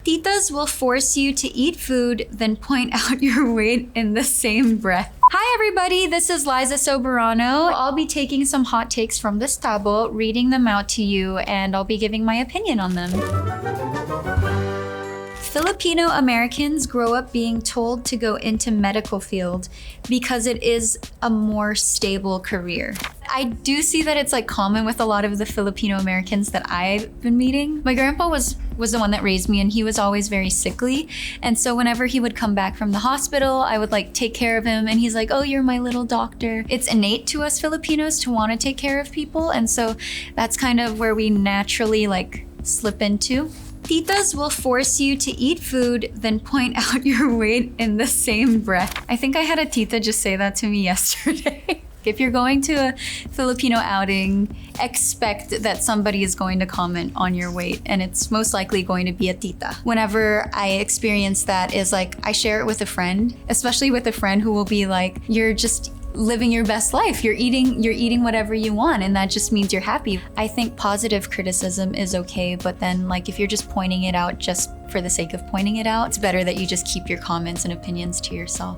Titas will force you to eat food, then point out your weight in the same breath. Hi everybody, this is Liza Soberano. I'll be taking some hot takes from this tabo, reading them out to you, and I'll be giving my opinion on them. Filipino Americans grow up being told to go into medical field because it is a more stable career. I do see that it's like common with a lot of the Filipino Americans that I've been meeting. My grandpa was the one that raised me, and he was always very sickly. And so whenever he would come back from the hospital, I would like take care of him, and he's like, "Oh, you're my little doctor." It's innate to us Filipinos to want to take care of people, and so that's kind of where we naturally like slip into. Titas will force you to eat food, then point out your weight in the same breath. I think I had a tita just say that to me yesterday. If you're going to a Filipino outing, expect that somebody is going to comment on your weight, and it's most likely going to be a tita. Whenever I experience that is like, I share it with a friend, especially with a friend who will be like, "You're just living your best life. You're eating whatever you want, and that just means you're happy." I think positive criticism is okay, but then like if you're just pointing it out just for the sake of pointing it out, it's better that you just keep your comments and opinions to yourself.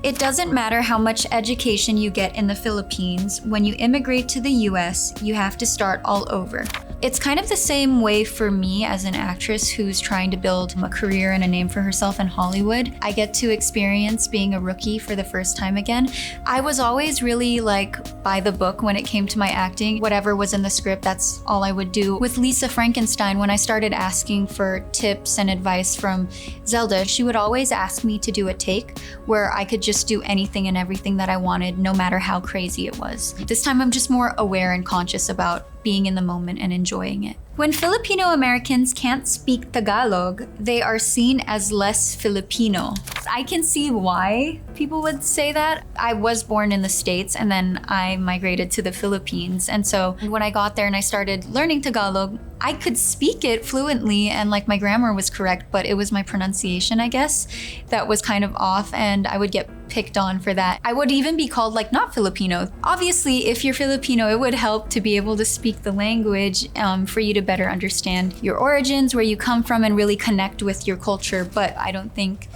It doesn't matter how much education you get in the Philippines, when you immigrate to the US, you have to start all over. It's kind of the same way for me as an actress who's trying to build a career and a name for herself in Hollywood. I get to experience being a rookie for the first time again. I was always really like by the book when it came to my acting. Whatever was in the script, that's all I would do. With Lisa Frankenstein, when I started asking for tips and advice from Zelda, she would always ask me to do a take where I could just do anything and everything that I wanted, no matter how crazy it was. This time I'm just more aware and conscious about being in the moment and enjoying it. When Filipino Americans can't speak Tagalog, they are seen as less Filipino. I can see why people would say that. I was born in the States and then I migrated to the Philippines. And so when I got there and I started learning Tagalog, I could speak it fluently and like my grammar was correct, but it was my pronunciation, I guess, that was kind of off, and I would get picked on for that. I would even be called like not Filipino. Obviously, if you're Filipino, it would help to be able to speak the language for you to better understand your origins, where you come from, and really connect with your culture. But I don't think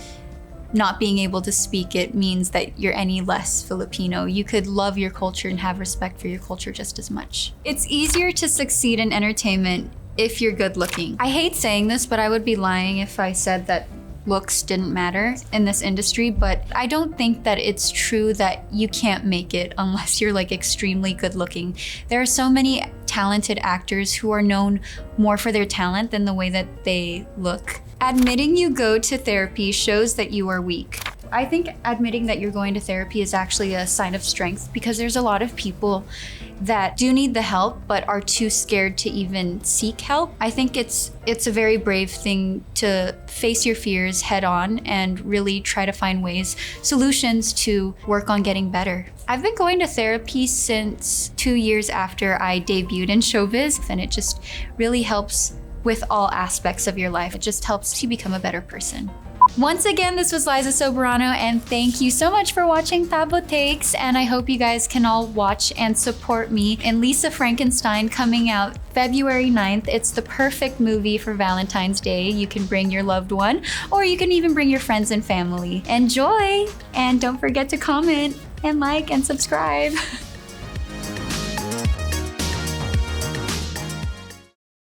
not being able to speak it means that you're any less Filipino. You could love your culture and have respect for your culture just as much. It's easier to succeed in entertainment if you're good looking. I hate saying this, but I would be lying if I said that looks didn't matter in this industry, but I don't think that it's true that you can't make it unless you're like extremely good looking. There are so many talented actors who are known more for their talent than the way that they look. Admitting you go to therapy shows that you are weak. I think admitting that you're going to therapy is actually a sign of strength, because there's a lot of people that do need the help but are too scared to even seek help. I think it's a very brave thing to face your fears head on and really try to find solutions to work on getting better. I've been going to therapy since 2 years after I debuted in showbiz, and it just really helps with all aspects of your life. It just helps you become a better person. Once again, this was Liza Soberano, and thank you so much for watching Tabo Takes, and I hope you guys can all watch and support me in Lisa Frankenstein, coming out February 9th. It's the perfect movie for Valentine's Day. You can bring your loved one, or you can even bring your friends and family. Enjoy! And don't forget to comment and like and subscribe.